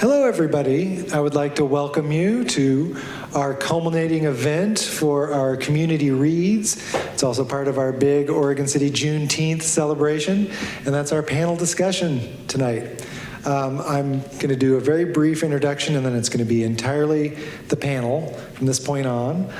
Hello, everybody. I would like to welcome you to our culminating event for our community reads. It's also part of our big Oregon City Juneteenth celebration, and that's our panel discussion tonight. I'm going to do a very brief introduction, and then it's going to be entirely the panel from this point on.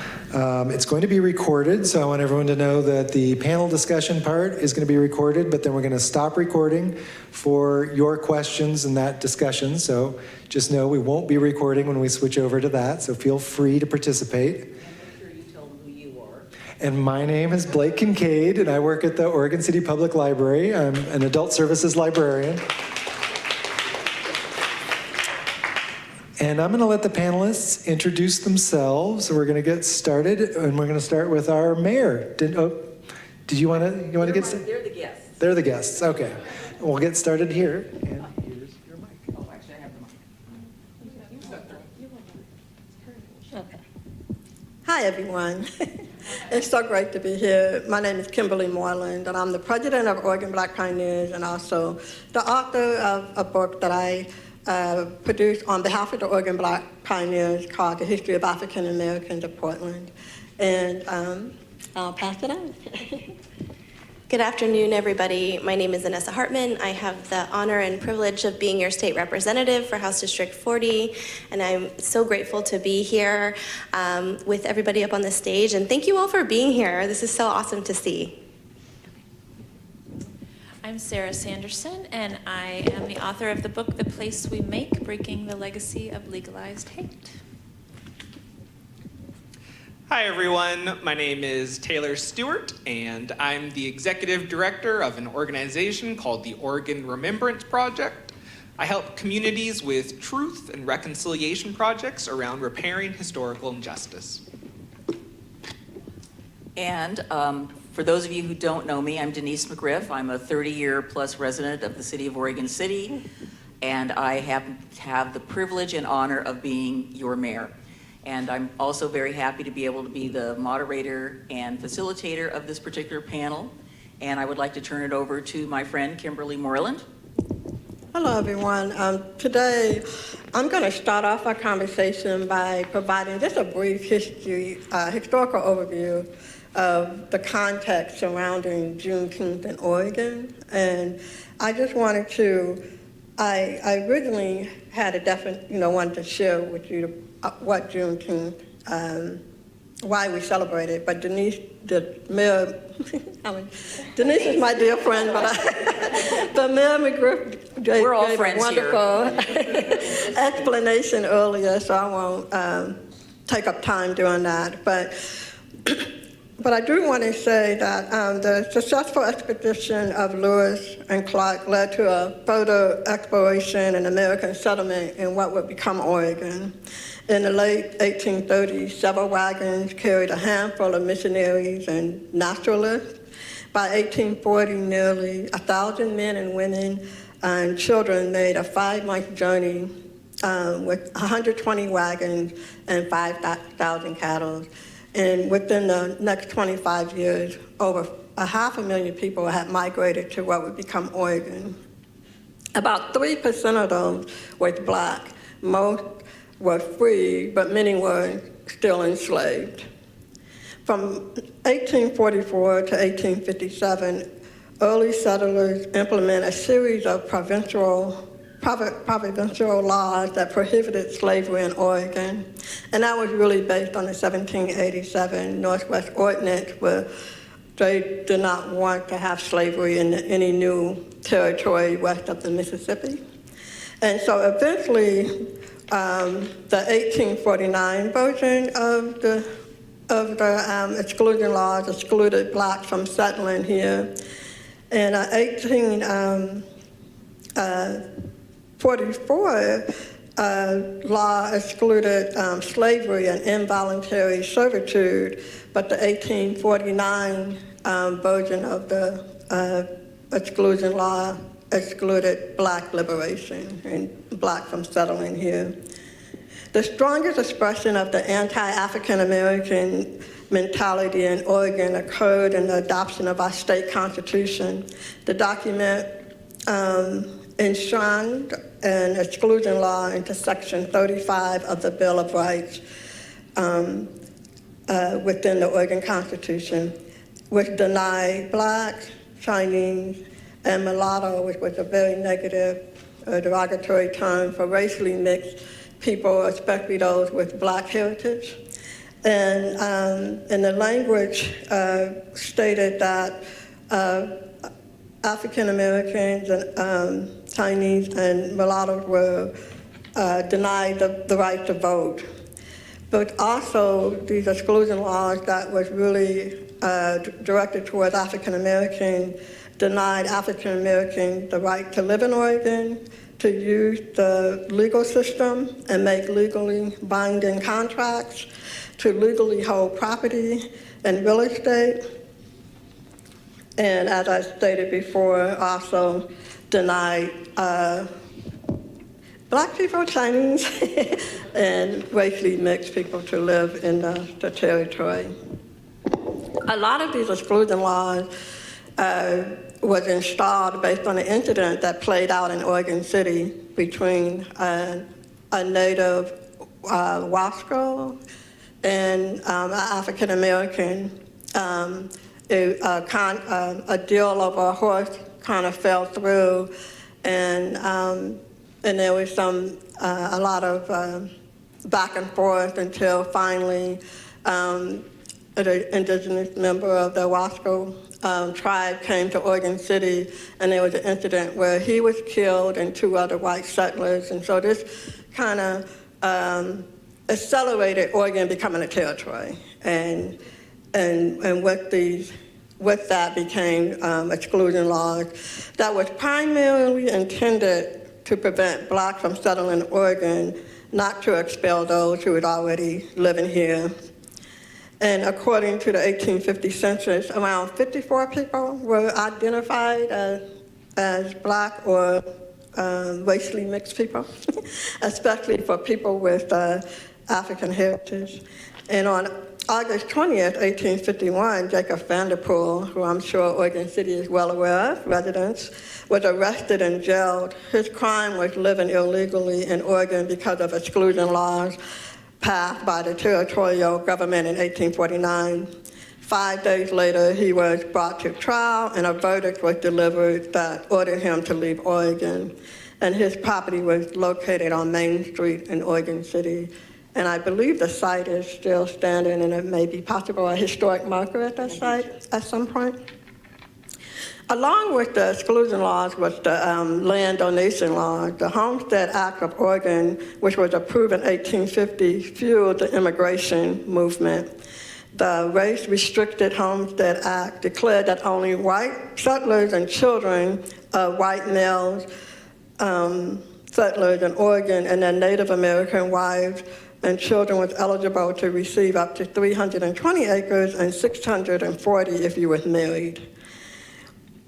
It's going to be recorded, so I want everyone to know that the panel discussion part is going to be recorded, but then we're going to stop recording for your questions and that discussion. So just know we won't be recording when we switch over to that, so feel free to participate. And make sure you tell them who you are. And my name is Blake Kincaid, and I work at the Oregon City Public Library. I'm an adult services librarian. And I'm going to let the panelists introduce themselves. We're going to get started, and we're going to start with our mayor. Did you want to get started? They're the guests. They're the guests. Okay. We'll get started here. And here's your mic. Oh, actually, I have the mic. Okay. Hi, everyone. It's so great to be here. My name is Kimberly Moreland, and I'm the president of Oregon Black Pioneers and also the author of a book that I produced on behalf of the Oregon Black Pioneers called The History of African Americans of Portland. And I'll pass it on. Good afternoon, everybody. My name is Annessa Hartman. I have the honor and privilege of being your state representative for House District 40, and I'm so grateful to be here with everybody up on the stage, and thank you all for being here. This is so awesome to see. I'm Sarah Sanderson, and I am the author of the book, The Place We Make, Breaking the Legacy of Legalized Hate. Hi everyone, my name is Taylor Stewart, and I'm the executive director of an organization called the Oregon Remembrance Project. I help communities with truth and reconciliation projects around repairing historical injustice. And for those of you who don't know me, I'm Denyse McGriff. I'm a 30-year plus resident of the city of Oregon City, and I have the privilege and honor of being your mayor. And I'm also very happy to be able to be the moderator and facilitator of this particular panel. And I would like to turn it over to my friend, Kimberly Moreland. Hello, everyone. Today, I'm going to start off our conversation by providing just a brief historical overview of the context surrounding Juneteenth in Oregon. And I just wanted to, I originally had wanted to share with you what Juneteenth, why we celebrate it, but Denyse, Denyse is my dear friend, but Mayor McGriff gave a wonderful explanation earlier, so I won't take up time doing that. But I do want to say that the successful expedition of Lewis and Clark led to a further exploration and American settlement in what would become Oregon. In the late 1830s, several wagons carried a handful of missionaries and naturalists. By 1840, nearly 1,000 men and women and children made a 5-month journey with 120 wagons and 5,000 cattle. And within the next 25 years, over 500,000 people had migrated to what would become Oregon. About 3% of those were Black. Most were free, but many were still enslaved. From 1844 to 1857, early settlers implemented a series of provincial laws that prohibited slavery in Oregon. And that was really based on the 1787 Northwest Ordinance, where they did not want to have slavery in any new territory west of the Mississippi. And so eventually, the 1849 version of the exclusion laws excluded Blacks from settling here. And 1844 law excluded slavery and involuntary servitude, but the 1849 version of the exclusion law excluded Black liberation and Black from settling here. The strongest expression of the anti-African American mentality in Oregon occurred in the adoption of our state constitution. The document enshrined an exclusion law into Section 35 of the Bill of Rights within the Oregon Constitution, which denied Black, Chinese, and mulatto, which was a very negative, derogatory term for racially mixed people, especially those with Black heritage. And the language stated that African Americans and Chinese and mulattoes were denied the right to vote. But also these exclusion laws that was really directed towards African Americans denied African Americans the right to live in Oregon, to use the legal system and make legally binding contracts, to legally hold property and real estate. And as I stated before, also denied Black people, Chinese, and racially mixed people to live in the territory. A lot of these exclusion laws was installed based on an incident that played out in Oregon City between a native Wasco and an African American. A deal over a horse kind of fell through, and there was a lot of back and forth until finally an indigenous member of the Wasco tribe came to Oregon City, and there was an incident where he was killed and 2 other white settlers. And so this kind of accelerated Oregon becoming a territory. And with that became exclusion laws that was primarily intended to prevent Blacks from settling in Oregon, not to expel those who had already living here. And according to the 1850 census, around 54 people were identified as Black or racially mixed people, especially for people with African heritage. And on August 20th, 1851, Jacob Vanderpool, who I'm sure Oregon City is well aware of, residents, was arrested and jailed. His crime was living illegally in Oregon because of exclusion laws passed by the territorial government in 1849. 5 days later, he was brought to trial, and a verdict was delivered that ordered him to leave Oregon. And his property was located on Main Street in Oregon City. And I believe the site is still standing, and it may be possible a historic marker at that site at some point. Along with the exclusion laws was the land donation law. The Homestead Act of Oregon, which was approved in 1850, fueled the immigration movement. The Race-Restricted Homestead Act declared that only white settlers and children of white males settlers in Oregon and their Native American wives and children was eligible to receive up to 320 acres and 640 if you were married.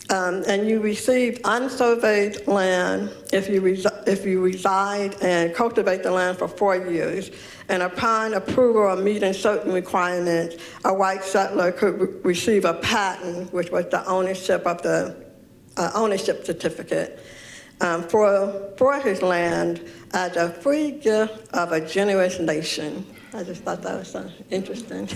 And you received unsurveyed land if you reside and cultivate the land for 4 years. And upon approval of meeting certain requirements, a white settler could receive a patent, which was the ownership of the ownership certificate for his land as a free gift of a generous nation. I just thought that was interesting.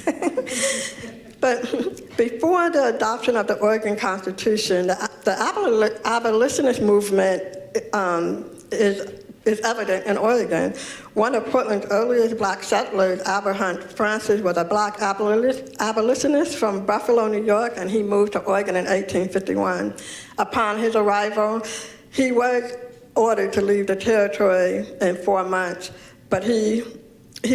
But before the adoption of the Oregon Constitution, the abolitionist movement is evident in Oregon. One of Portland's earliest Black settlers, Abraham Francis, was a Black abolitionist from Buffalo, New York, and he moved to Oregon in 1851. Upon his arrival, he was ordered to leave the territory in 4 months, but he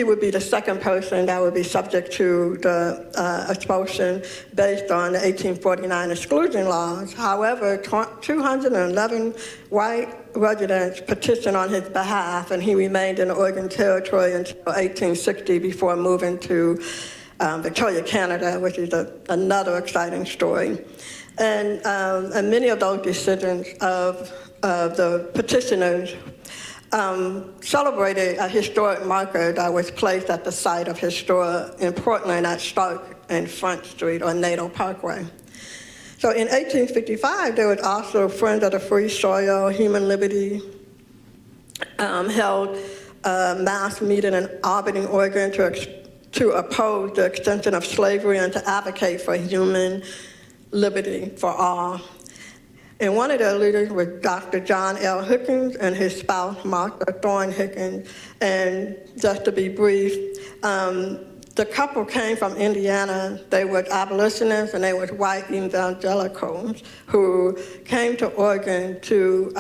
would be the second person that would be subject to the expulsion based on the 1849 exclusion laws. However, 211 white residents petitioned on his behalf, and he remained in the Oregon Territory until 1860 before moving to Victoria, Canada, which is another exciting story. And many of those descendants of the petitioners celebrated a historic marker that was placed at the site of his store in Portland at Stark and Front Street on Natal Parkway. So in 1855, there was also Friends of the Free Soil, Human Liberty, held a mass meeting in Albany, Oregon to oppose the extension of slavery and to advocate for human liberty for all. And one of their leaders was Dr. John L. Hickens and his spouse, Martha Thorne Hickens. And just to be brief, the couple came from Indiana. They were abolitionists and they were white evangelicals who came to Oregon to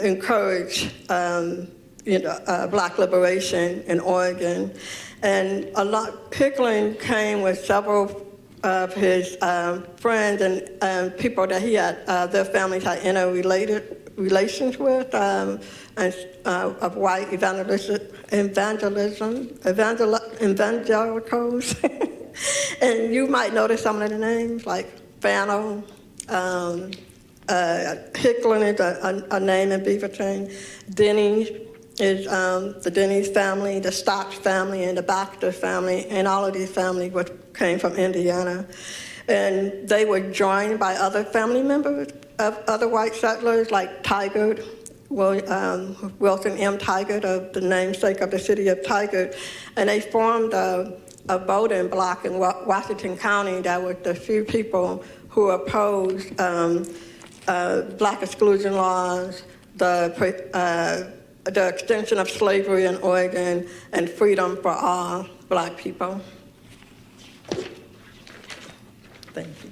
encourage Black liberation in Oregon. And Hickling came with several of his friends and people that he had, their families had interrelated relations with, of white evangelicals. And you might notice some of the names, like Fannel, Hickling is a name in Beaverton. Denyse is the Denyse family, the Stotts family, and the Baxter family, and all of these families came from Indiana. And they were joined by other family members of other white settlers, like Tigard, Wilson M. Tigard, of the namesake of the city of Tigard. And they formed a voting bloc in Washington County that was the few people who opposed Black exclusion laws, the extension of slavery in Oregon, and freedom for all Black people. Thank you.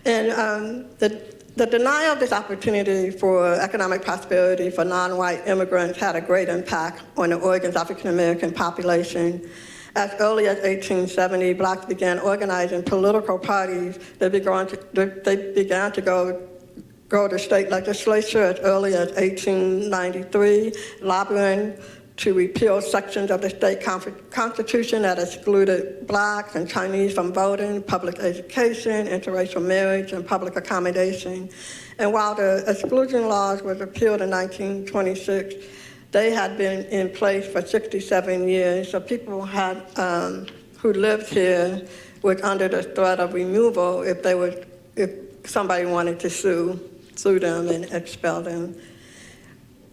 And the denial of this opportunity for economic prosperity for non-white immigrants had a great impact on the Oregon's African-American population. As early as 1870, Blacks began organizing political parties. They began to go to state legislature as early as 1893, lobbying to repeal sections of the state constitution that excluded Blacks and Chinese from voting, public education, interracial marriage, and public accommodation. And while the exclusion laws were repealed in 1926, they had been in place for 67 years. So people had who lived here were under the threat of removal if somebody wanted to sue them and expel them.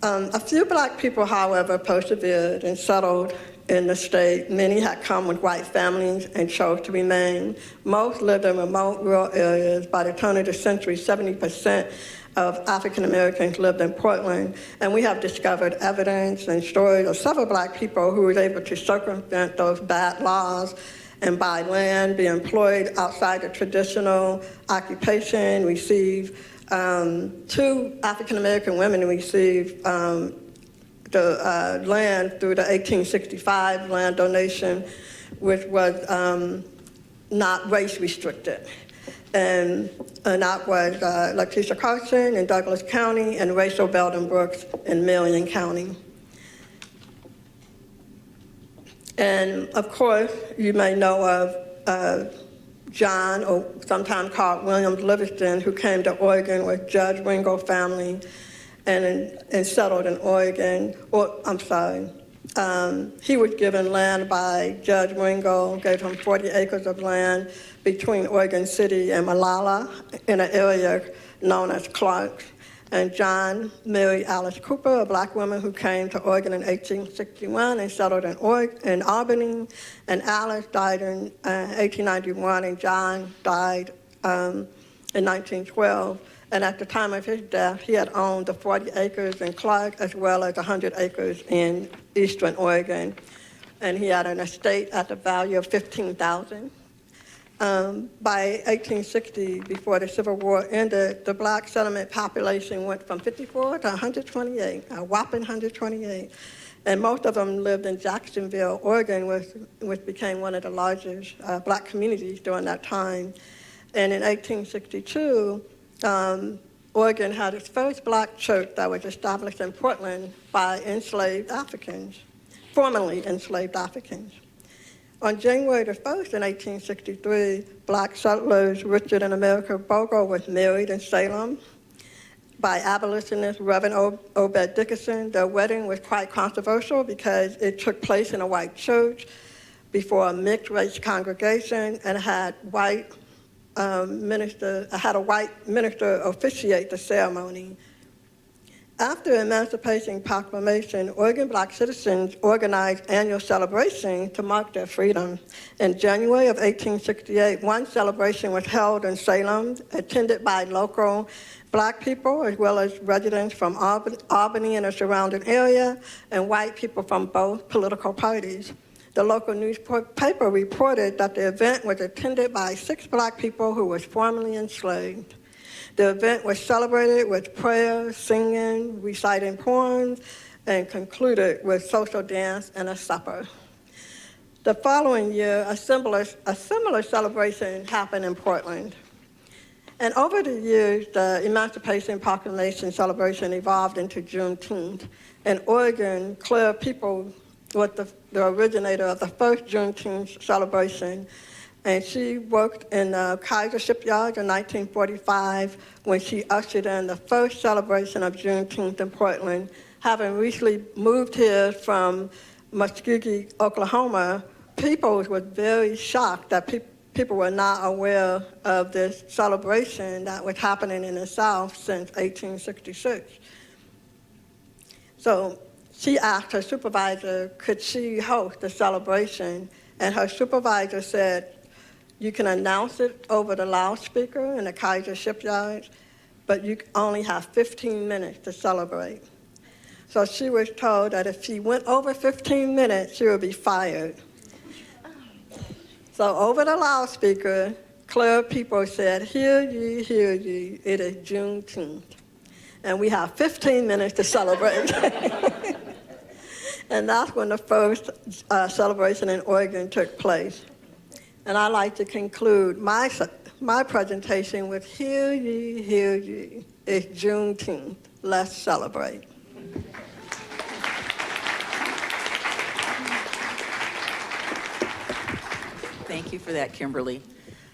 A few Black people, however, persevered and settled in the state. Many had come with white families and chose to remain. Most lived in remote rural areas. By the turn of the century, 70% of African Americans lived in Portland. And we have discovered evidence and stories of several Black people who were able to circumvent those bad laws and buy land, be employed outside the traditional occupation, receive 2 African-American women received the land through the 1865 land donation, which was not race restricted. And that was Letitia Carson in Douglas County and Rachel Belden Brooks in Marion County. And of course, you may know of John, or sometimes called William Livingston, who came to Oregon with Judge Ringo family and settled in Oregon. He was given land by Judge Ringo, gave him 40 acres of land between Oregon City and Malala in an area known as Clark. And John married Alice Cooper, a Black woman who came to Oregon in 1861 and settled in Albany. And Alice died in 1891, and John died in 1912. And at the time of his death, he had owned the 40 acres in Clark as well as 100 acres in eastern Oregon. And he had an estate at the value of $15,000. By 1860, before the Civil War ended, the Black settlement population went from 54 to 128, a whopping 128. And most of them lived in Jacksonville, Oregon, which became one of the largest Black communities during that time. And in 1862, Oregon had its first Black church that was established in Portland by enslaved Africans, formerly enslaved Africans. On January the 1st in 1863, Black settlers Richard and America Bogle was married in Salem by abolitionist Reverend Obed Dickinson. Their wedding was quite controversial because it took place in a white church before a mixed-race congregation and had a white minister officiate the ceremony. After Emancipation Proclamation, Oregon Black citizens organized annual celebrations to mark their freedom. In January of 1868, one celebration was held in Salem, attended by local Black people as well as residents from Albany and the surrounding area, and white people from both political parties. The local newspaper reported that the event was attended by 6 Black people who were formerly enslaved. The event was celebrated with prayer, singing, reciting poems, and concluded with social dance and a supper. The following year, a similar celebration happened in Portland. And over the years, the Emancipation Proclamation celebration evolved into Juneteenth. In Oregon, Claire People was the originator of the first Juneteenth celebration. And she worked in the Kaiser Shipyard in 1945 when she ushered in the first celebration of Juneteenth in Portland. Having recently moved here from Muskogee, Oklahoma, people were very shocked that people were not aware of this celebration that was happening in the South since 1866. So she asked her supervisor, could she host the celebration? And her supervisor said, you can announce it over the loudspeaker in the Kaiser Shipyard, but you only have 15 minutes to celebrate. So she was told that if she went over 15 minutes, she would be fired. So over the loudspeaker, Claire People said, hear ye, it is Juneteenth. And we have 15 minutes to celebrate. And that's when the first celebration in Oregon took place. And I'd like to conclude my presentation with hear ye, it's Juneteenth. Let's celebrate. Thank you for that, Kimberly.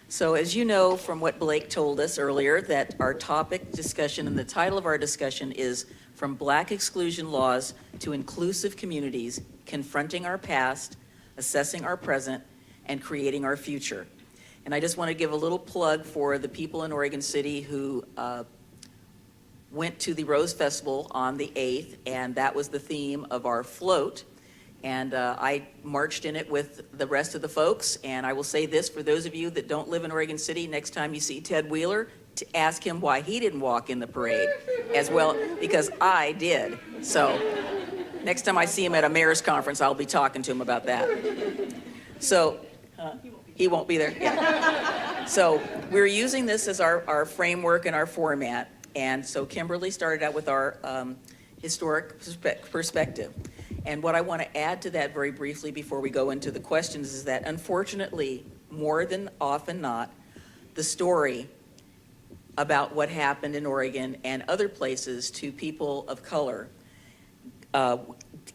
So as you know from what Blake told us earlier, that our topic discussion and the title of our discussion is From Black Exclusion Laws to Inclusive Communities, Confronting Our Past, Assessing Our Present, and Creating Our Future. And I just want to give a little plug for the people in Oregon City who went to the Rose Festival on the 8th, and that was the theme of our float. And I marched in it with the rest of the folks. And I will say this, for those of you that don't live in Oregon City, next time you see Ted Wheeler, to ask him why he didn't walk in the parade as well, because I did. So next time I see him at a mayor's conference, I'll be talking to him about that. So he won't be there. Yeah. So we're using this as our framework and our format. And so Kimberly started out with our historic perspective. And what I want to add to that very briefly before we go into the questions is that unfortunately, more than often not, the story about what happened in Oregon and other places to people of color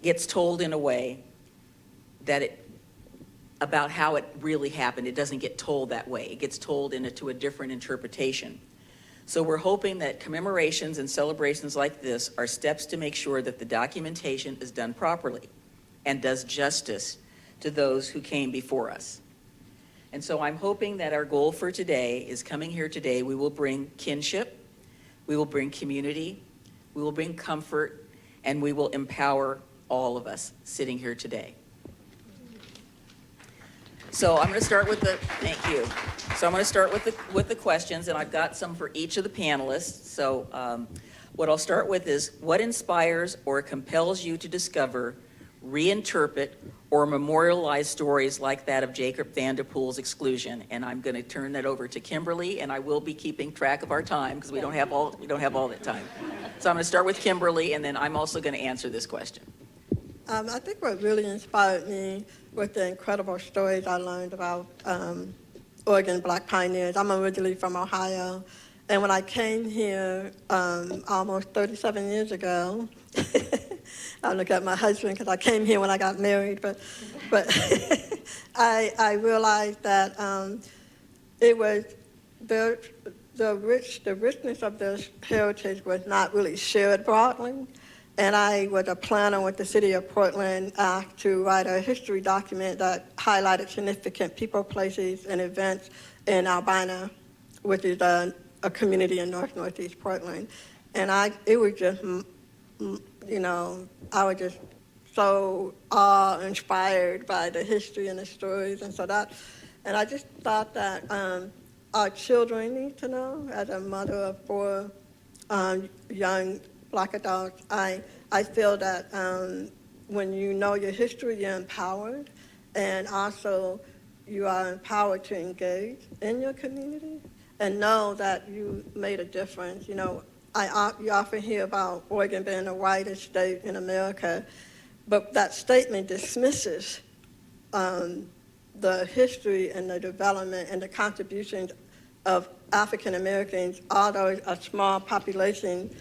gets told in a way that about how it really happened. It doesn't get told that way. It gets told to a different interpretation. So we're hoping that commemorations and celebrations like this are steps to make sure that the documentation is done properly and does justice to those who came before us. And so I'm hoping that our goal for today is coming here today, we will bring kinship, we will bring community, we will bring comfort, and we will empower all of us sitting here today. So I'm going to start with thank you. So I'm going to start with the questions, and I've got some for each of the panelists. So what I'll start with is, what inspires or compels you to discover, reinterpret, or memorialize stories like that of Jacob Vanderpool's Exclusion? And I'm going to turn that over to Kimberly, and I will be keeping track of our time because we don't have all that time. So I'm going to start with Kimberly, and then I'm also going to answer this question. I think what really inspired me was the incredible stories I learned about Oregon Black pioneers. I'm originally from Ohio, and when I came here almost 37 years ago, I look at my husband because I came here when I got married, but I realized that it was the richness of this heritage was not really shared broadly. And I was a planner with the city of Portland asked to write a history document that highlighted significant people, places, and events in Albina, which is a community in northeast Portland. And it was just I was just so awe-inspired by the history and the stories, and I just thought that our children need to know. As a mother of 4 young Black adults, I feel that when you know your history, you're empowered, and also you are empowered to engage in your community and know that you made a difference. You often hear about Oregon being the whitest state in America, but that statement dismisses the history and the development and the contributions of African Americans, although a small population,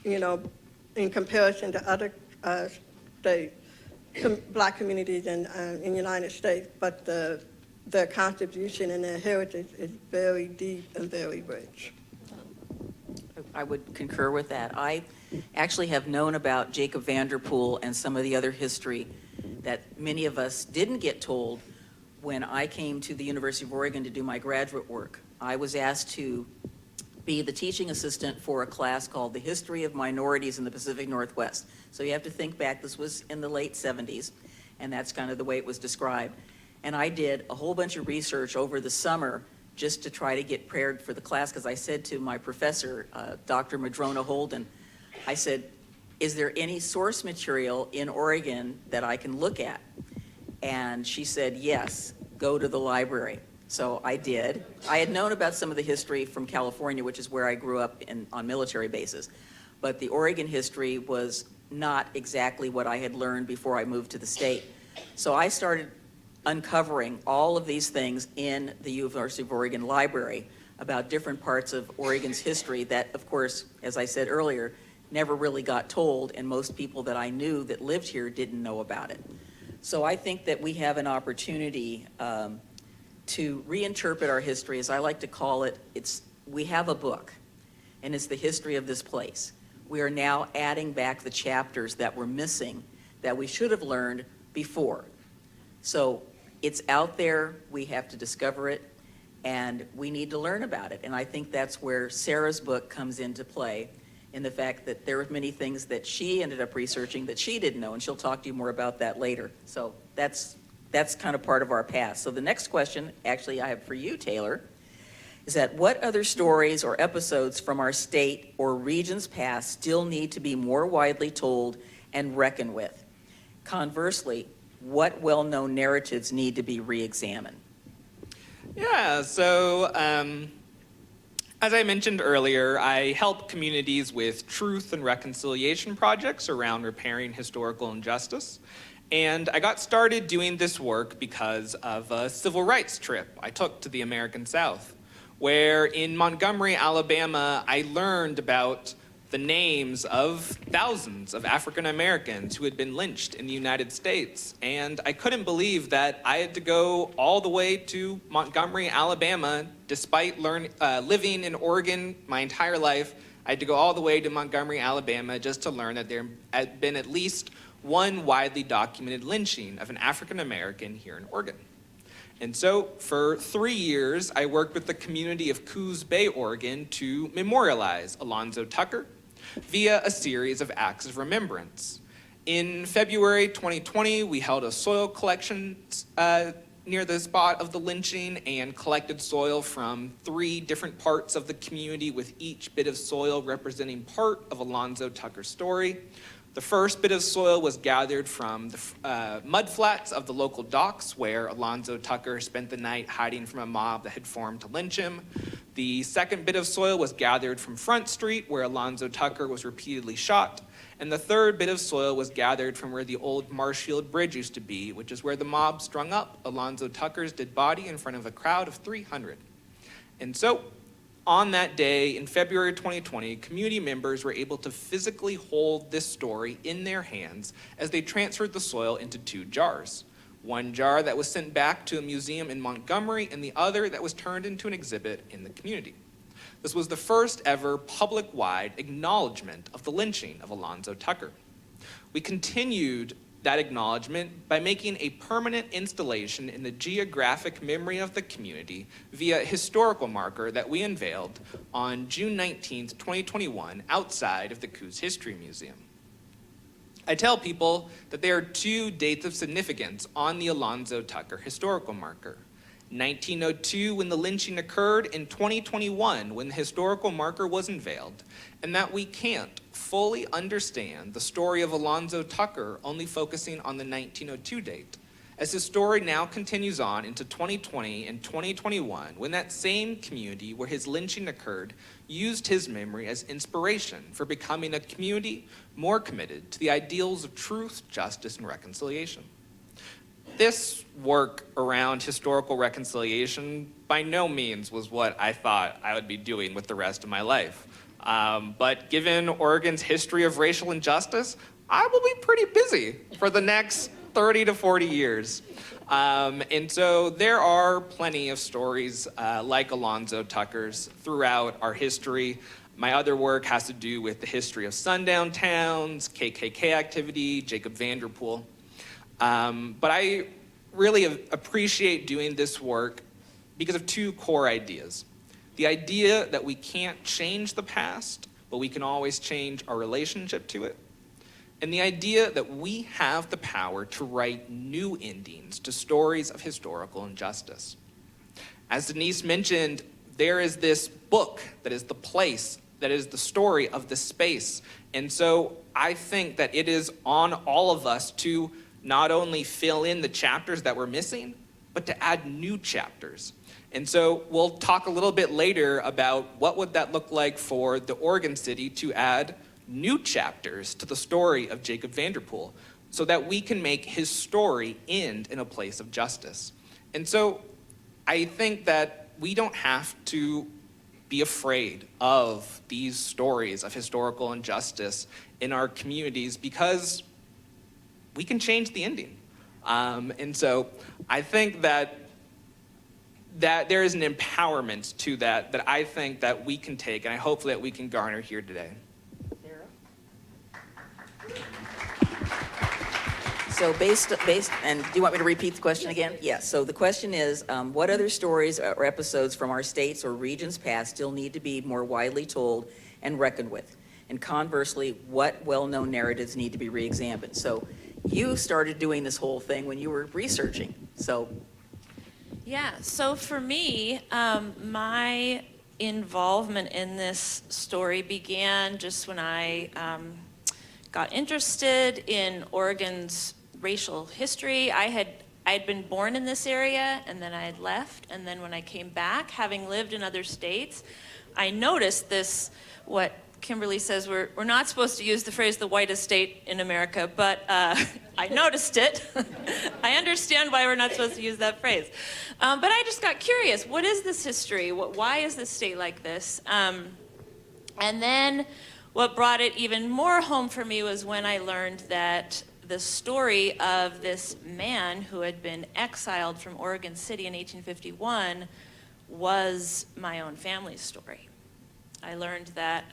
in comparison to other states, Black communities in the United States, but their contribution and their heritage is very deep and very rich. I would concur with that. I actually have known about Jacob Vanderpool and some of the other history that many of us didn't get told when I came to the University of Oregon to do my graduate work. I was asked to be the teaching assistant for a class called The History of Minorities in the Pacific Northwest. So you have to think back, this was in the late 70s, and that's kind of the way it was described. And I did a whole bunch of research over the summer just to try to get prepared for the class, because I said to my professor, Dr. Madrona Holden, I said, is there any source material in Oregon that I can look at? And she said, yes, go to the library. So I did. I had known about some of the history from California, which is where I grew up on military bases. But the Oregon history was not exactly what I had learned before I moved to the state. So I started uncovering all of these things in the University of Oregon library about different parts of Oregon's history that, of course, as I said earlier, never really got told, and most people that I knew that lived here didn't know about it. So I think that we have an opportunity to reinterpret our history, as I like to call it. We have a book, and it's the history of this place. We are now adding back the chapters that were missing that we should have learned before. So it's out there, we have to discover it, and we need to learn about it. And I think that's where Sarah's book comes into play, in the fact that there were many things that she ended up researching that she didn't know, and she'll talk to you more about that later. So that's kind of part of our past. So the next question, actually I have for you, Taylor, is that what other stories or episodes from our state or region's past still need to be more widely told and reckoned with? Conversely, what well-known narratives need to be re-examined? Yeah, so as I mentioned earlier, I help communities with truth and reconciliation projects around repairing historical injustice. And I got started doing this work because of a civil rights trip I took to the American South, where in Montgomery, Alabama, I learned about the names of thousands of African Americans who had been lynched in the United States. And I couldn't believe that I had to go all the way to Montgomery, Alabama, despite living in Oregon my entire life. I had to go all the way to Montgomery, Alabama, just to learn that there had been at least one widely documented lynching of an African American here in Oregon. And so for 3 years, I worked with the community of Coos Bay, Oregon, to memorialize Alonzo Tucker via a series of acts of remembrance. In February 2020, we held a soil collection near the spot of the lynching and collected soil from 3 different parts of the community, with each bit of soil representing part of Alonzo Tucker's story. The first bit of soil was gathered from the mud flats of the local docks, where Alonzo Tucker spent the night hiding from a mob that had formed to lynch him. The second bit of soil was gathered from Front Street, where Alonzo Tucker was repeatedly shot. And the third bit of soil was gathered from where the old Marshfield Bridge used to be, which is where the mob strung up Alonzo Tucker's dead body in front of a crowd of 300. And so, on that day in February 2020, community members were able to physically hold this story in their hands as they transferred the soil into 2 jars. One jar that was sent back to a museum in Montgomery, and the other that was turned into an exhibit in the community. This was the first ever public-wide acknowledgement of the lynching of Alonzo Tucker. We continued that acknowledgement by making a permanent installation in the geographic memory of the community via a historical marker that we unveiled on June 19th, 2021, outside of the Coos History Museum. I tell people that there are two dates of significance on the Alonzo Tucker historical marker. 1902, when the lynching occurred, and 2021, when the historical marker was unveiled, and that we can't fully understand the story of Alonzo Tucker only focusing on the 1902 date, as his story now continues on into 2020 and 2021, when that same community where his lynching occurred used his memory as inspiration for becoming a community more committed to the ideals of truth, justice, and reconciliation. This work around historical reconciliation by no means was what I thought I would be doing with the rest of my life. But given Oregon's history of racial injustice, I will be pretty busy for the next 30 to 40 years. And so there are plenty of stories like Alonzo Tucker's throughout our history. My other work has to do with the history of sundown towns, KKK activity, Jacob Vanderpool. But I really appreciate doing this work because of two core ideas. The idea that we can't change the past, but we can always change our relationship to it. And the idea that we have the power to write new endings to stories of historical injustice. As Denyse mentioned, there is this book that is the place, that is the story of the space. And so I think that it is on all of us to not only fill in the chapters that we're missing, but to add new chapters. And so we'll talk a little bit later about what would that look like for the Oregon City to add new chapters to the story of Jacob Vanderpool so that we can make his story end in a place of justice. And so I think that we don't have to be afraid of these stories of historical injustice in our communities because we can change the ending. And so I think that there is an empowerment to that I think that we can take, and I hope that we can garner here today. So based, and do you want me to repeat the question again? Yes. So the question is, what other stories or episodes from our states or regions past still need to be more widely told and reckoned with? And conversely, what well-known narratives need to be re-examined? So you started doing this whole thing when you were researching. So Yeah, so for me, my involvement in this story began just when I got interested in Oregon's racial history. I had been born in this area, and then I had left, and then when I came back, having lived in other states, I noticed this, what Kimberly says, we're not supposed to use the phrase the whitest state in America, but I noticed it. I understand why we're not supposed to use that phrase. But I just got curious, what is this history? Why is this state like this? And then what brought it even more home for me was when I learned that the story of this man who had been exiled from Oregon City in 1851 was my own family's story. I learned that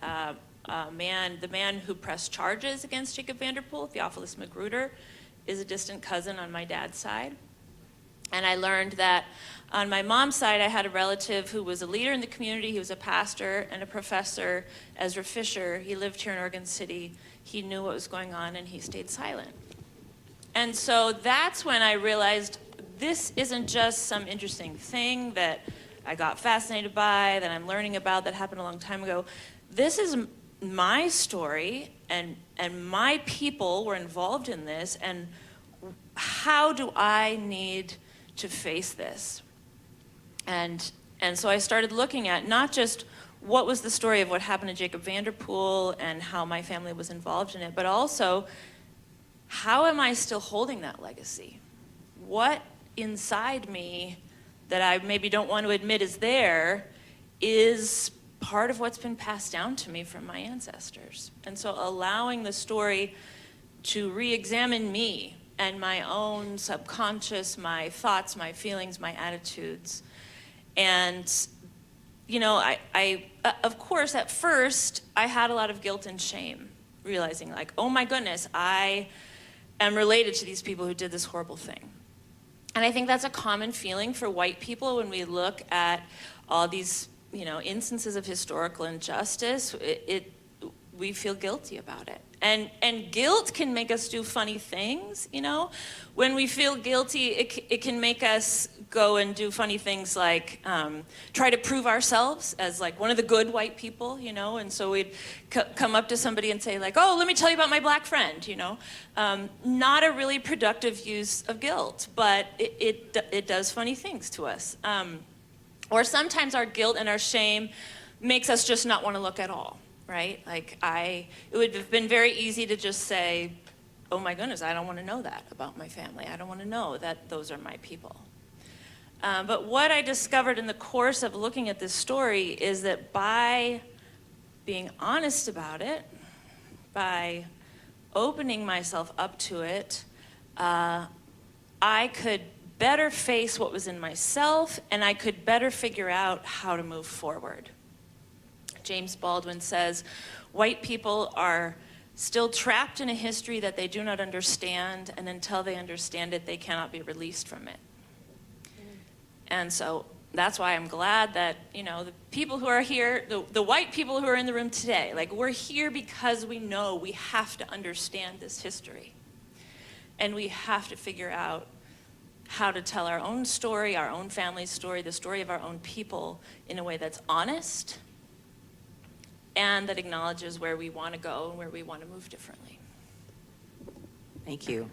the man who pressed charges against Jacob Vanderpool, Theophilus Magruder, is a distant cousin on my dad's side. And I learned that on my mom's side, I had a relative who was a leader in the community. He was a pastor and a professor, Ezra Fisher. He lived here in Oregon City. He knew what was going on, and he stayed silent. And so that's when I realized this isn't just some interesting thing that I got fascinated by, that I'm learning about, that happened a long time ago. This is my story, and my people were involved in this, and how do I need to face this? And so I started looking at not just what was the story of what happened to Jacob Vanderpool and how my family was involved in it, but also how am I still holding that legacy? What inside me that I maybe don't want to admit is there is part of what's been passed down to me from my ancestors. And so allowing the story to re-examine me and my own subconscious, my thoughts, my feelings, my attitudes. And, you know, I of course, at first, I had a lot of guilt and shame, realizing like, oh my goodness, I am related to these people who did this horrible thing. And I think that's a common feeling for white people when we look at all these, you know, instances of historical injustice. We feel guilty about it. And guilt can make us do funny things, you know? When we feel guilty, it can make us go and do funny things like try to prove ourselves as like one of the good white people, you know? And so we'd come up to somebody and say like, oh, let me tell you about my black friend, you know? Not a really productive use of guilt, but it does funny things to us. Or sometimes our guilt and our shame makes us just not want to look at all. Right? Like it would have been very easy to just say, oh my goodness, I don't want to know that about my family. I don't want to know that those are my people. But what I discovered in the course of looking at this story is that by being honest about it, by opening myself up to it, I could better face what was in myself, and I could better figure out how to move forward. James Baldwin says, white people are still trapped in a history that they do not understand, and until they understand it, they cannot be released from it. And so that's why I'm glad that, you know, the people who are here, the white people who are in the room today, like we're here because we know we have to understand this history. And we have to figure out how to tell our own story, our own family's story, the story of our own people in a way that's honest, and that acknowledges where we want to go and where we want to move differently. Thank you.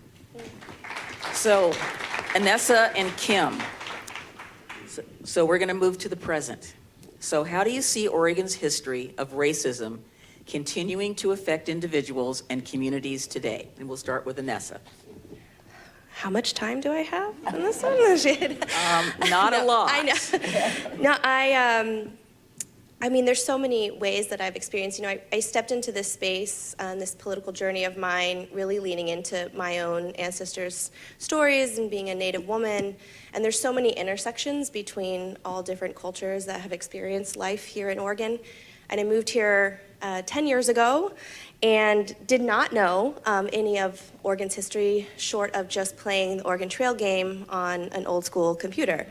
So, Annessa and Kim, so we're going to move to the present. So how do you see Oregon's history of racism continuing to affect individuals and communities today? And we'll start with Annessa. How much time do I have on this one? Not a lot. I know. No, I mean, there's so many ways that I've experienced. You know, I stepped into this space, this political journey of mine, really leaning into my own ancestors' stories and being a Native woman. And there's so many intersections between all different cultures that have experienced life here in Oregon. And I moved here 10 years ago and did not know any of Oregon's history short of just playing the Oregon Trail game on an old school computer.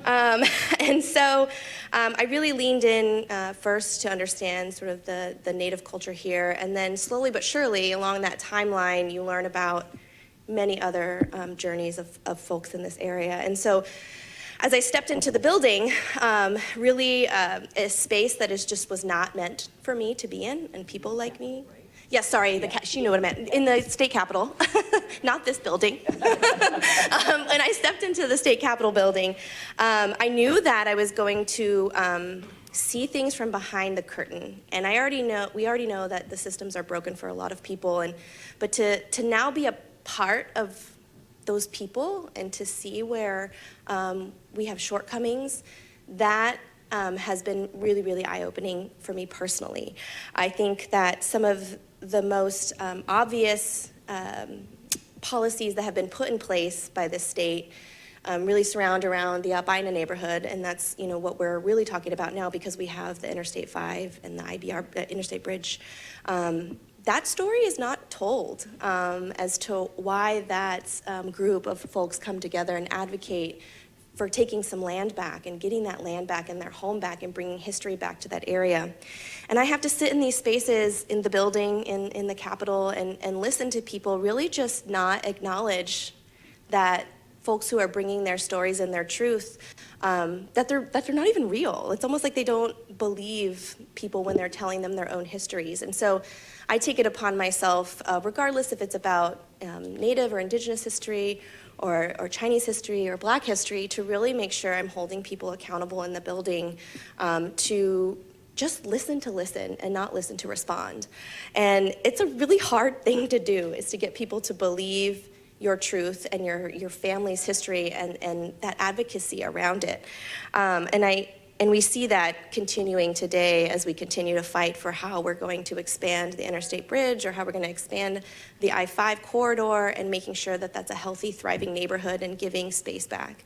And so I really leaned in first to understand sort of the Native culture here, and then slowly but surely along that timeline you learn about many other journeys of folks in this area. And so as I stepped into the building, really a space that was not meant for me to be in, and people like me. Yes, sorry, she knew what I meant. In the state capitol, not this building. When I stepped into the state capitol building, I knew that I was going to see things from behind the curtain. And we already know that the systems are broken for a lot of people. But to now be a part of those people and to see where we have shortcomings, that has been really, really eye-opening for me personally. I think that some of the most obvious policies that have been put in place by the state really surround around the Albina neighborhood, and that's what we're really talking about now because we have the Interstate 5 and the IBR Interstate Bridge. That story is not told as to why that group of folks come together and advocate for taking some land back and getting that land back and their home back and bringing history back to that area. And I have to sit in these spaces in the building, in the Capitol, and listen to people really just not acknowledge that folks who are bringing their stories and their truth, that they're not even real. It's almost like they don't believe people when they're telling them their own histories. And so I take it upon myself, regardless if it's about Native or Indigenous history or Chinese history or Black history, to really make sure I'm holding people accountable in the building to just listen and not listen to respond. And it's a really hard thing to do, is to get people to believe your truth and your family's history and that advocacy around it. And we see that continuing today as we continue to fight for how we're going to expand the Interstate Bridge or how we're going to expand the I-5 corridor and making sure that that's a healthy, thriving neighborhood and giving space back.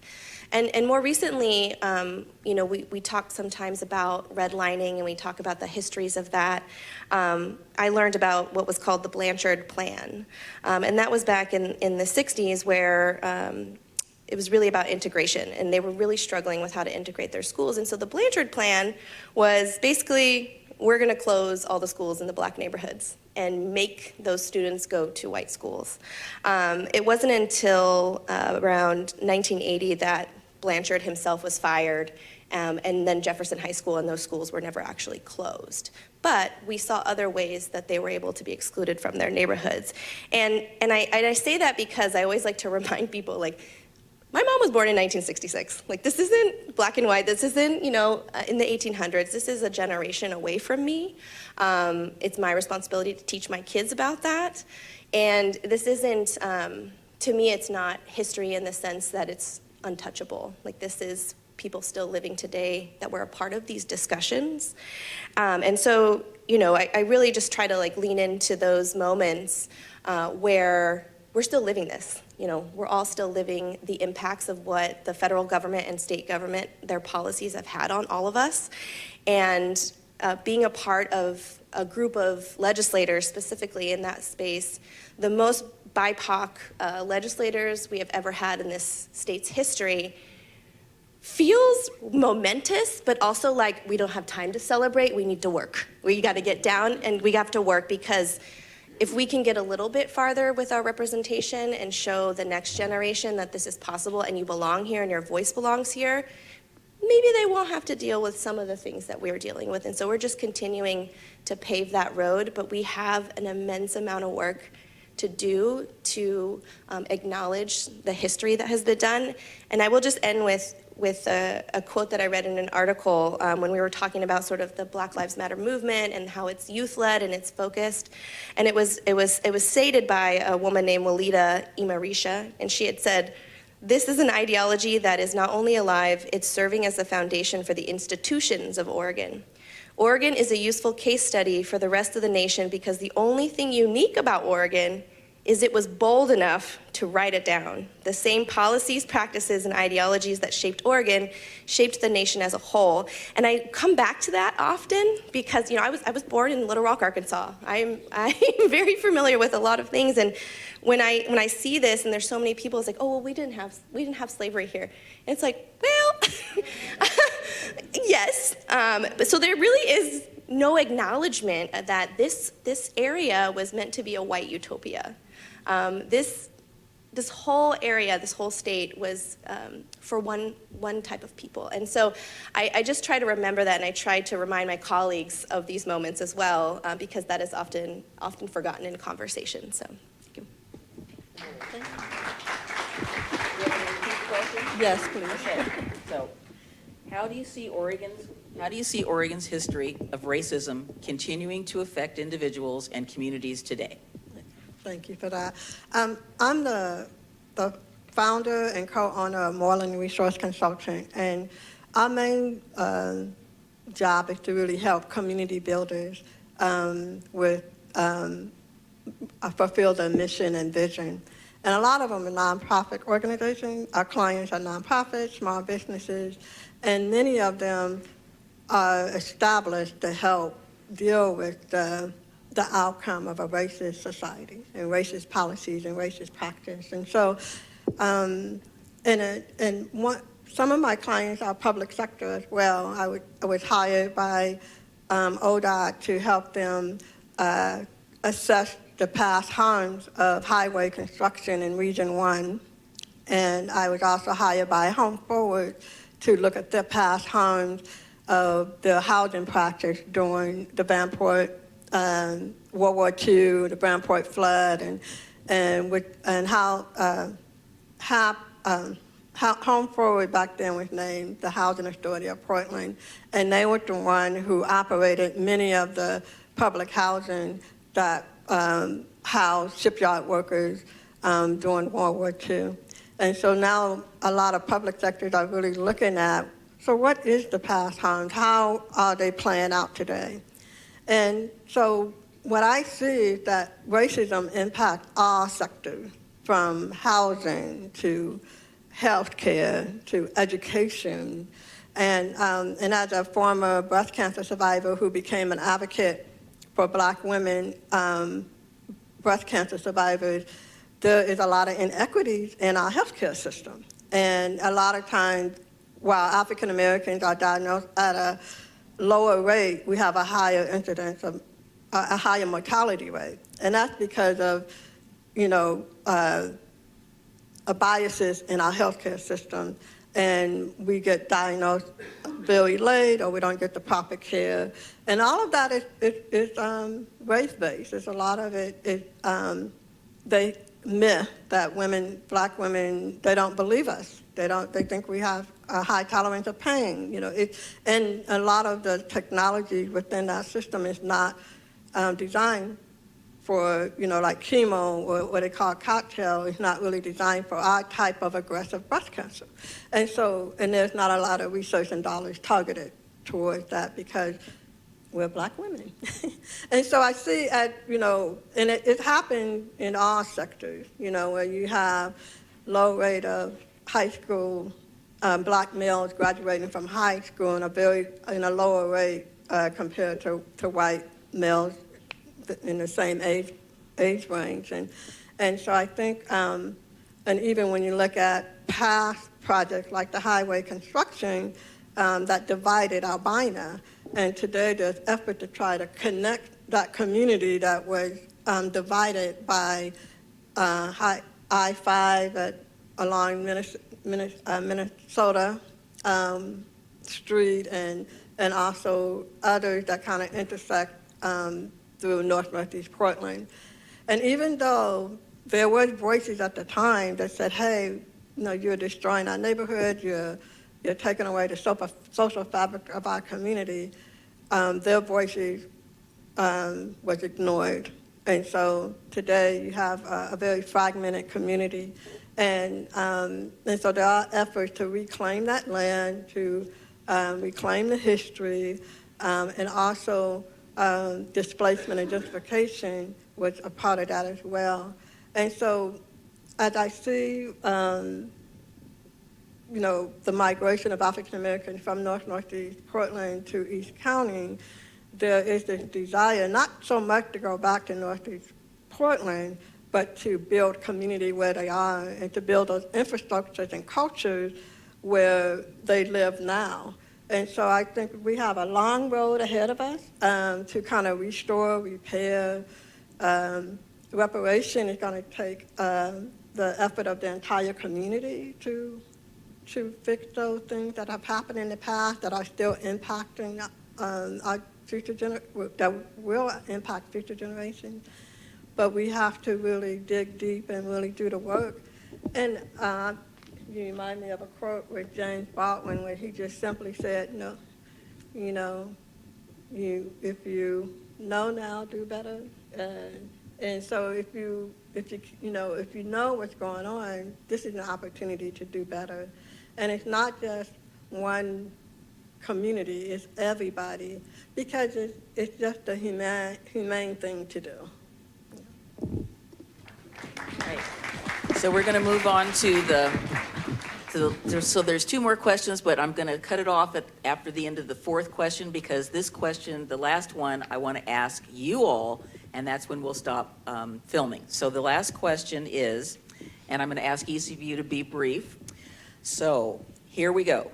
And more recently, we talk sometimes about redlining and we talk about the histories of that. I learned about what was called the Blanchard Plan. And that was back in the 60s where it was really about integration, and they were really struggling with how to integrate their schools. And so the Blanchard Plan was basically, we're going to close all the schools in the Black neighborhoods. and make those students go to white schools. It wasn't until around 1980 that Blanchard himself was fired, and then Jefferson High School and those schools were never actually closed. But we saw other ways that they were able to be excluded from their neighborhoods. And I say that because I always like to remind people, like, my mom was born in 1966. Like, this isn't black and white. This isn't, in the 1800s. This is a generation away from me. It's my responsibility to teach my kids about that. And this isn't, to me, it's not history in the sense that it's untouchable. Like, this is people still living today that were a part of these discussions. And so, I really just try to lean into those moments where we're still living this. We're all still living the impacts of what the federal government and state government, their policies have had on all of us. And being a part of a group of legislators, specifically in that space, the most BIPOC legislators we have ever had in this state's history, feels momentous, but also like we don't have time to celebrate, we need to work. We got to get down and we have to work, because if we can get a little bit farther with our representation and show the next generation that this is possible and you belong here and your voice belongs here, maybe they won't have to deal with some of the things that we're dealing with. And so we're just continuing to pave that road, but we have an immense amount of work to do to acknowledge the history that has been done. And I will just end with a quote that I read in an article when we were talking about sort of the Black Lives Matter movement and how it's youth-led and it's focused. And it was stated by a woman named Walida Imarisha, and she had said, "This is an ideology that is not only alive, it's serving as the foundation for the institutions of Oregon. Oregon is a useful case study for the rest of the nation because the only thing unique about Oregon is it was bold enough to write it down. The same policies, practices, and ideologies that shaped Oregon shaped the nation as a whole." And I come back to that often because, I was born in Little Rock, Arkansas. I'm very familiar with a lot of things, and when I see this and there's so many people, it's like, oh, well, we didn't have slavery here. And it's like, well, yes. But so there really is no acknowledgement that this area was meant to be a white utopia. This whole area, this whole state was for one type of people. And so I just try to remember that, and I try to remind my colleagues of these moments as well, because that is often forgotten in conversation. So, thank you. Yes, please. Okay. So, how do you see Oregon's history of racism continuing to affect individuals and communities today? Thank you for that. I'm the founder and co-owner of Moreland Resource Consulting, and our main job is to really help community builders with fulfill their mission and vision. And a lot of them are nonprofit organizations. Our clients are nonprofits, small businesses, and many of them are established to help deal with the outcome of a racist society and racist policies and racist practice. And so, some of my clients are public sector as well. I was hired by ODOT to help them assess the past harms of highway construction in Region 1. And I was also hired by Home Forward to look at the past harms of the housing practice during the Vanport World War II, the Vanport flood, and how Home Forward back then was named the Housing Authority of Portland, and they were the one who operated many of the public housing that housed shipyard workers during World War II. And so now a lot of public sectors are really looking at, so what is the past harms? How are they playing out today? And so what I see is that racism impacts all sectors, from housing to healthcare to education. And as a former breast cancer survivor who became an advocate for Black women, breast cancer survivors, there is a lot of inequities in our healthcare system. And a lot of times, while African Americans are diagnosed at a lower rate, we have a higher incidence of a higher mortality rate. And that's because of, biases in our healthcare system. And we get diagnosed very late, or we don't get the proper care. And all of that is race-based. There's a lot of it is they myth that black women, they don't believe us. They think we have a high tolerance of pain. And a lot of the technology within that system is not designed for, like chemo or what they call cocktail, is not really designed for our type of aggressive breast cancer. And there's not a lot of research and dollars targeted towards that because we're black women. And so I see and it happened in all sectors, where you have low rate of high school black males graduating from high school in a lower rate compared to white males in the same age range. And so I think, and even when you look at past projects like the highway construction that divided Albina, and today there's effort to try to connect that community that was divided by I-5 along Minnesota Street and also others that kind of intersect through Northeast Portland. And even though there were voices at the time that said, hey, you're destroying our neighborhood, you're taking away the social fabric of our community, their voices was ignored. And so today you have a very fragmented community. And so there are efforts to reclaim that land, to reclaim the history, and also displacement and gentrification was a part of that as well. And so as I see, the migration of African Americans from Northeast Portland to East County, there is this desire not so much to go back to Northeast Portland, but to build community where they are and to build those infrastructures and cultures where they live now. And so I think we have a long road ahead of us to kind of restore, repair. Reparation is going to take the effort of the entire community to fix those things that have happened in the past that are still impacting our that will impact future generations. But we have to really dig deep and really do the work. And you remind me of a quote with James Baldwin where he just simply said, if you know now, do better. And so if you know what's going on, this is an opportunity to do better. And it's not just one community, it's everybody, because it's just a humane thing to do. Right. So we're going to move on to so there's two more questions, but I'm going to cut it off after the end of the fourth question, because this question, the last one, I want to ask you all, and that's when we'll stop filming. So the last question is, and I'm going to ask each of you to be brief. So here we go.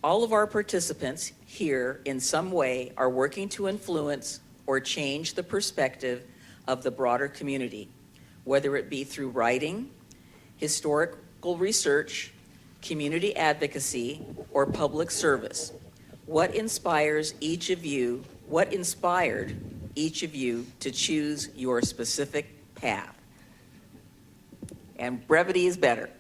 All of our participants here in some way are working to influence or change the perspective of the broader community, whether it be through writing, historical research, community advocacy, or public service. What inspired each of you to choose your specific path? And brevity is better.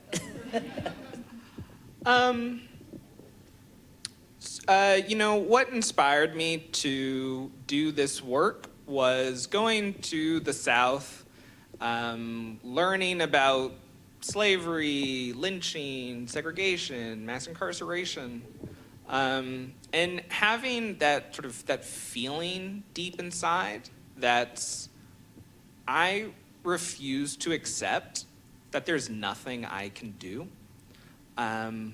What inspired me to do this work was going to the South, learning about slavery, lynching, segregation, mass incarceration, and having that feeling deep inside that I refuse to accept that there's nothing I can do. And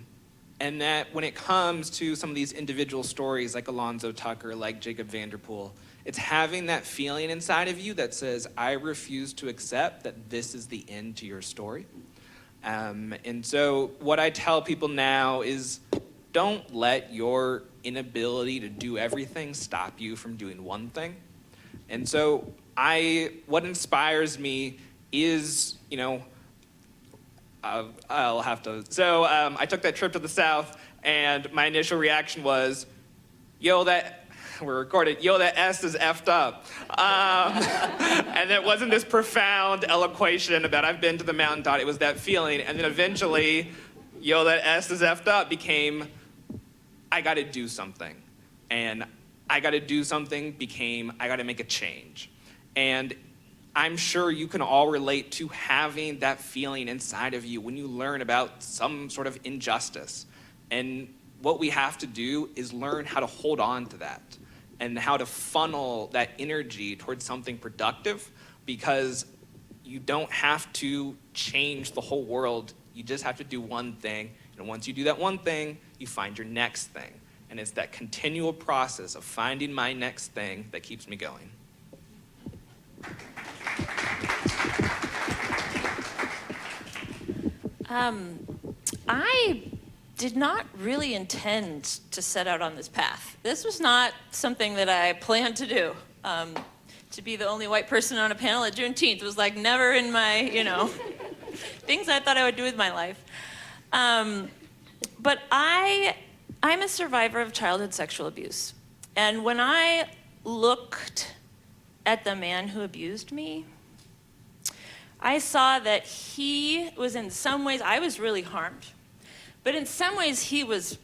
that when it comes to some of these individual stories like Alonzo Tucker, like Jacob Vanderpool, it's having that feeling inside of you that says, I refuse to accept that this is the end to your story. And so what I tell people now is, don't let your inability to do everything stop you from doing one thing. And so what inspires me is, I'll have to. So I took that trip to the South, and my initial reaction was, we're recorded, that S is effed up. And it wasn't this profound elocution about I've been to the mountaintop. It was that feeling. And then eventually, that S is effed up became, I got to do something. And I got to do something became, I got to make a change. And I'm sure you can all relate to having that feeling inside of you when you learn about some sort of injustice. And what we have to do is learn how to hold on to that and how to funnel that energy towards something productive, because you don't have to change the whole world. You just have to do one thing. And once you do that one thing, you find your next thing. And it's that continual process of finding my next thing that keeps me going. I did not really intend to set out on this path. This was not something that I planned to do. To be the only white person on a panel at Juneteenth was like never in my, things I thought I would do with my life. But I'm a survivor of childhood sexual abuse. And when I looked at the man who abused me, I saw that he was in some ways, I was really harmed, but in some ways he was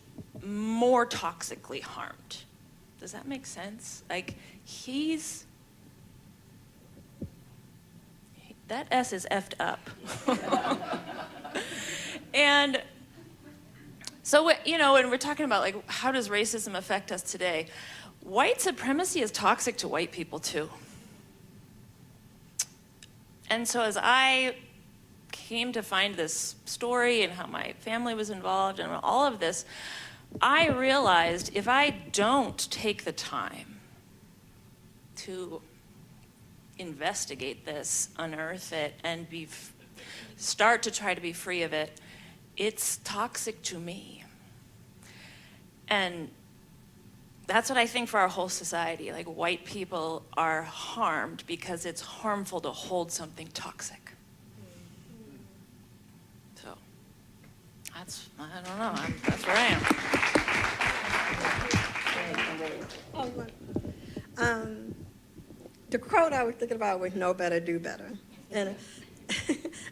more toxically harmed. Does that make sense? Like that S is effed up. And so, when we're talking about like, how does racism affect us today? White supremacy is toxic to white people too. And so as I came to find this story and how my family was involved and all of this, I realized if I don't take the time to investigate this, unearth it, and start to try to be free of it, it's toxic to me. And that's what I think for our whole society. Like, white people are harmed because it's harmful to hold something toxic. So, I don't know, that's where I am. The quote I was thinking about was "Know better, do better," and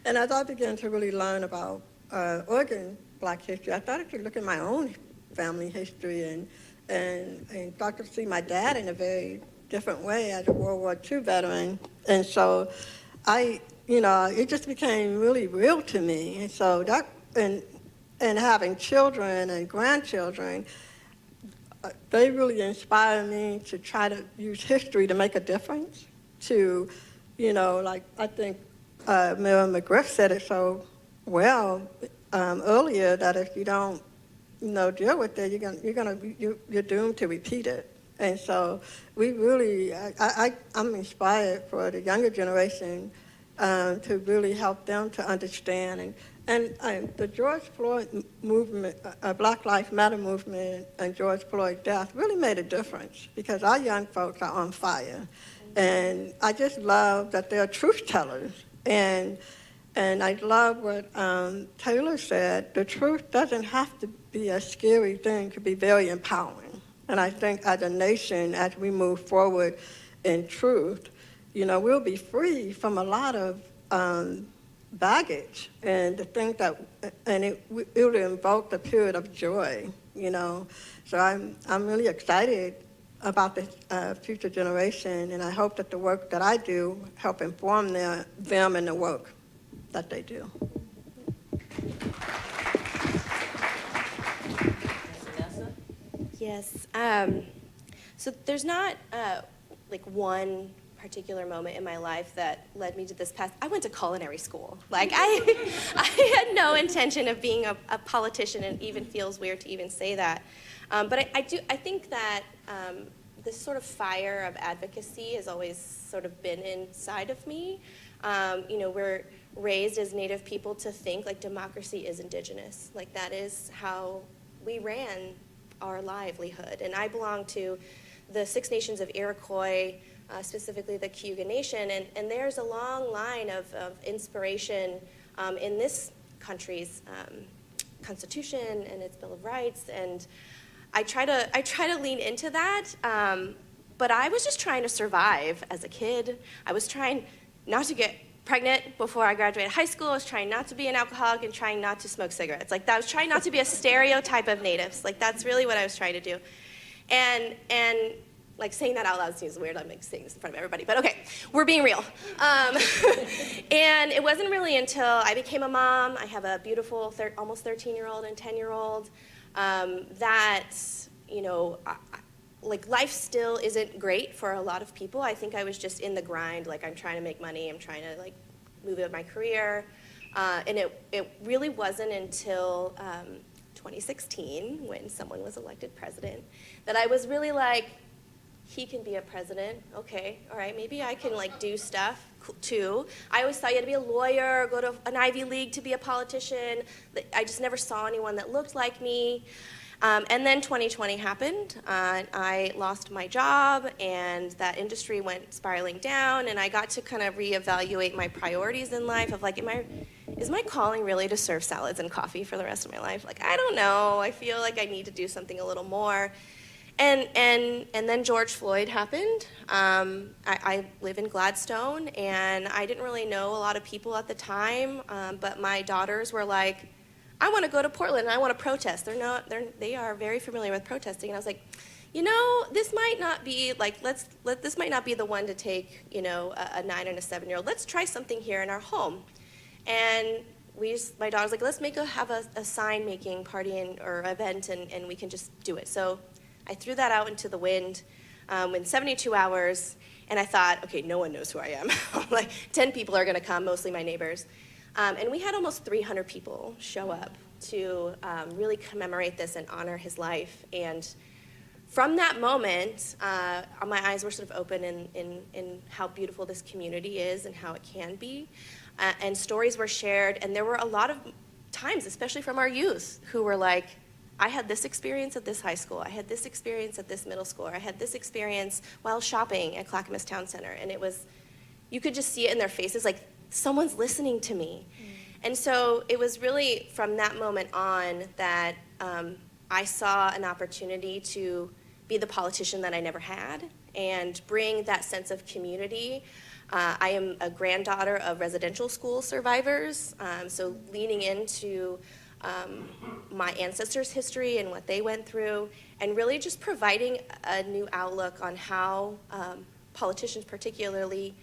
as I began to really learn about Oregon Black history, I started to look at my own family history and got to see my dad in a very different way as a World War II veteran. And so it just became really real to me. And so and having children and grandchildren, they really inspire me to try to use history to make a difference. To, like I think Mayor McGriff said it so well earlier, that if you don't deal with it, you're doomed to repeat it. And so we really, I'm inspired for the younger generation to really help them to understand. And the George Floyd movement, Black Lives Matter movement, and George Floyd's death really made a difference, because our young folks are on fire. And I just love that they're truth tellers. And I love what Taylor said. The truth doesn't have to be a scary thing, to be very empowering. And I think as a nation, as we move forward in truth, we'll be free from a lot of baggage, and to think that, and it will invoke the period of joy, So I'm really excited about the future generation, and I hope that the work that I do help inform them and the work that they do. Yes. So there's not one particular moment in my life that led me to this path. I went to culinary school. I had no intention of being a politician, and it even feels weird to even say that. But I think that this sort of fire of advocacy has always sort of been inside of me. We're raised as Native people to think like democracy is indigenous. Like, that is how we ran our livelihood. And I belong to the Six Nations of Iroquois specifically the Cayuga Nation. And there's a long line of inspiration in this country's Constitution and its Bill of Rights. And I try to lean into that, but I was just trying to survive as a kid. I was trying not to get pregnant before I graduated high school. I was trying not to be an alcoholic and trying not to smoke cigarettes. Like, I was trying not to be a stereotype of natives. Like, that's really what I was trying to do. And like, saying that out loud seems weird. I'm like saying this in front of everybody, but okay, we're being real. And it wasn't really until I became a mom. I have a beautiful almost 13-year-old and 10-year-old that, you know, like, life still isn't great for a lot of people. I think I was just in the grind. Like, I'm trying to make money. I'm trying to, like, move in my career. And it really wasn't until 2016, when someone was elected president, that I was really like, he can be a president. Okay, all right, maybe I can, like, do stuff too. I always thought you had to be a lawyer, go to an Ivy League to be a politician. I just never saw anyone that looked like me. And then 2020 happened. I lost my job, and that industry went spiraling down, and I got to kind of reevaluate my priorities in life of, like, is my calling really to serve salads and coffee for the rest of my life? Like, I don't know. I feel like I need to do something a little more. And then George Floyd happened. I live in Gladstone, and I didn't really know a lot of people at the time, but my daughters were like, I want to go to Portland and I want to protest. They are very familiar with protesting. And I was like, you know, this might not be like, this might not be the one to take, you know, a 9 and a 7-year-old. Let's try something here in our home. And my daughter's like, let's have a sign making party or event, and we can just do it. So I threw that out into the wind in 72 hours, and I thought, okay, no one knows who I am. Like, 10 people are gonna come, mostly my neighbors. And we had almost 300 people show up to really commemorate this and honor his life. And from that moment, my eyes were sort of open in how beautiful this community is and how it can be. And stories were shared, and there were a lot of times, especially from our youth, who were like, I had this experience at this high school, I had this experience at this middle school, or I had this experience while shopping at Clackamas Town Center. And it was, you could just see it in their faces, like, someone's listening to me. And so it was really from that moment on that I saw an opportunity to be the politician that I never had and bring that sense of community. I am a granddaughter of residential school survivors, so leaning into my ancestors' history and what they went through, and really just providing a new outlook on how politicians particularly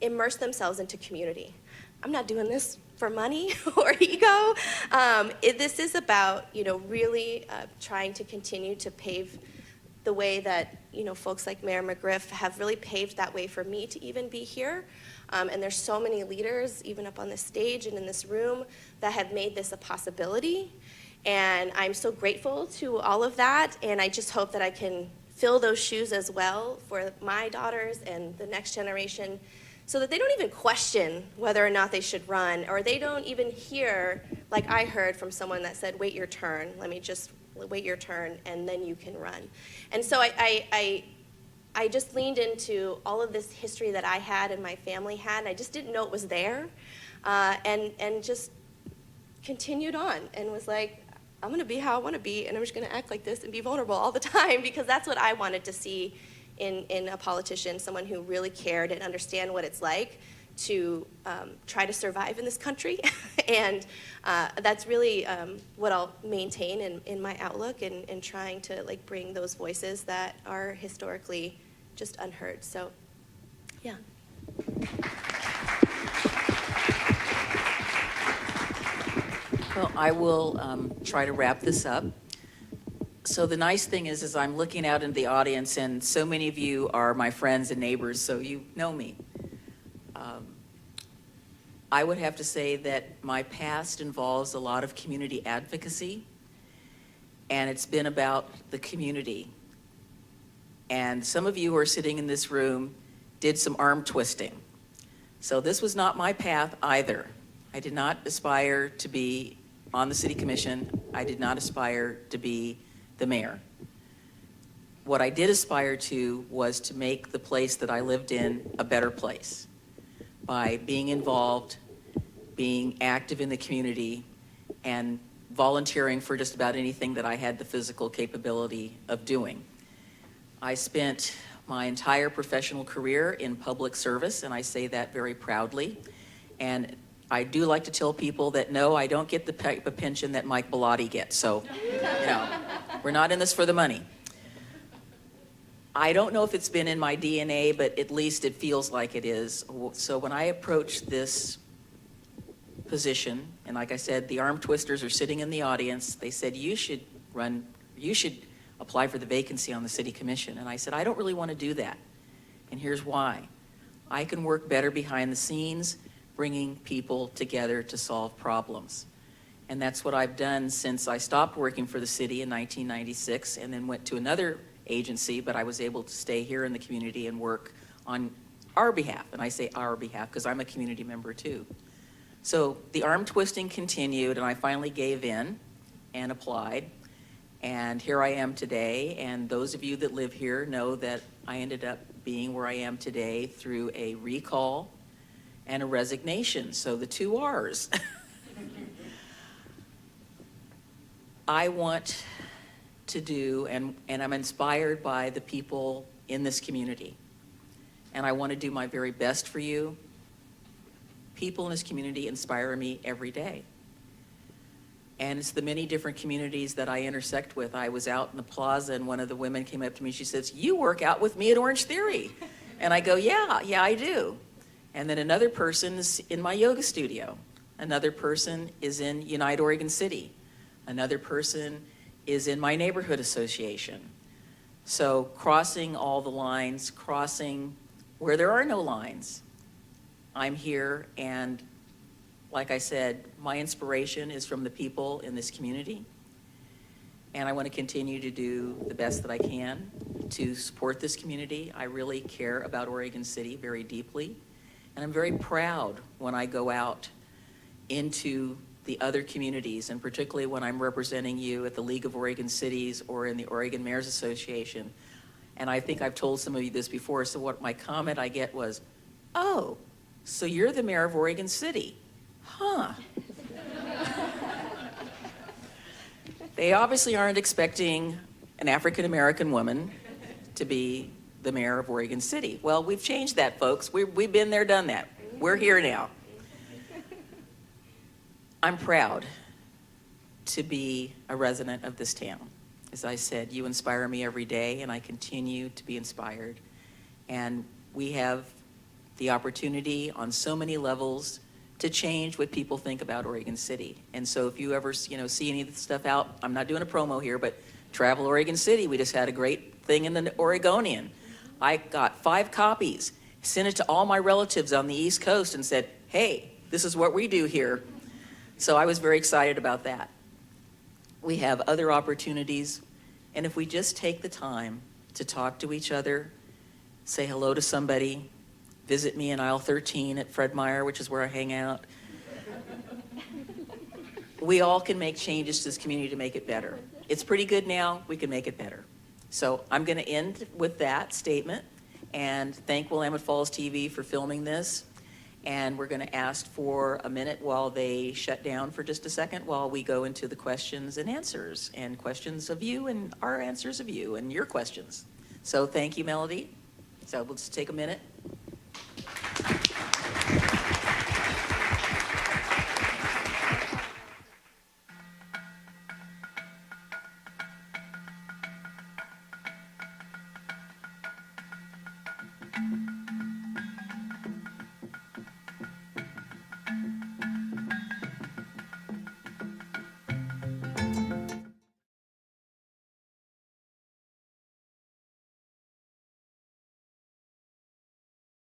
immerse themselves into community. I'm not doing this for money or ego. This is about, you know, really trying to continue to pave the way that, you know, folks like Mayor McGriff have really paved that way for me to even be here. And there's so many leaders, even up on this stage and in this room, that have made this a possibility. And I'm so grateful to all of that, and I just hope that I can fill those shoes as well for my daughters and the next generation, so that they don't even question whether or not they should run, or they don't even hear, like I heard from someone that said, wait your turn, let me just wait your turn, and then you can run. And so I just leaned into all of this history that I had and my family had, and I just didn't know it was there, and just continued on, and was like, I'm gonna be how I wanna be, and I'm just gonna act like this and be vulnerable all the time, because that's what I wanted to see in a politician, someone who really cared and understand what it's like to try to survive in this country. And that's really what I'll maintain in my outlook, and trying to, like, bring those voices that are historically just unheard. So, yeah. Well, I will try to wrap this up. So the nice thing is I'm looking out into the audience, and so many of you are my friends and neighbors, so you know me. I would have to say that my past involves a lot of community advocacy, and it's been about the community. And some of you who are sitting in this room did some arm twisting. So this was not my path either. I did not aspire to be on the city commission. I did not aspire to be the mayor. what I did aspire to was to make the place that I lived in a better place by being involved, being active in the community, and volunteering for just about anything that I had the physical capability of doing. I spent my entire professional career in public service, and I say that very proudly. And I do like to tell people that no, I don't get the type of pension that Mike Bellotti gets. So, we're not in this for the money. I don't know if it's been in my DNA, but at least it feels like it is. So when I approached this position, and like I said, the arm twisters are sitting in the audience, they said, you should apply for the vacancy on the city commission. And I said, I don't really want to do that. And here's why. I can work better behind the scenes, bringing people together to solve problems. And that's what I've done since I stopped working for the city in 1996 and then went to another agency, but I was able to stay here in the community and work on our behalf. And I say our behalf because I'm a community member too. So the arm twisting continued, and I finally gave in and applied. And here I am today. And those of you that live here know that I ended up being where I am today through a recall and a resignation. So the two R's. I want to do, and I'm inspired by the people in this community. And I want to do my very best for you. People in this community inspire me every day. And it's the many different communities that I intersect with. I was out in the plaza and one of the women came up to me, she says, you work out with me at Orange Theory. And I go, yeah, I do. And then another person is in my yoga studio. Another person is in Unite Oregon City. Another person is in my neighborhood association. So crossing all the lines, crossing where there are no lines, I'm here, and like I said, my inspiration is from the people in this community, and I want to continue to do the best that I can to support this community. I really care about Oregon City very deeply, and I'm very proud when I go out into the other communities, and particularly when I'm representing you at the League of Oregon Cities or in the Oregon Mayors Association. And I think I've told some of you this before, so what my comment I get was, oh, so you're the mayor of Oregon City, huh? They obviously aren't expecting an African-American woman to be the mayor of Oregon City. Well, we've changed that, folks. We've been there, done that. We're here now. I'm proud to be a resident of this town. As I said, you inspire me every day, and I continue to be inspired. And we have the opportunity on so many levels to change what people think about Oregon City. And so if you ever see any of the stuff out, I'm not doing a promo here, but Travel Oregon City, we just had a great thing in the Oregonian. I got 5 copies, sent it to all my relatives on the East Coast and said, hey, this is what we do here. So I was very excited about that. We have other opportunities, and if we just take the time to talk to each other, say hello to somebody, visit me in aisle 13 at Fred Meyer, which is where I hang out, we all can make changes to this community to make it better. It's pretty good now, we can make it better. So I'm gonna end with that statement and thank Willamette Falls TV for filming this. And we're going to ask for a minute while they shut down for just a second while we go into the questions and answers, and questions of you and our answers of you and your questions. So thank you, Melody. So let's take a minute.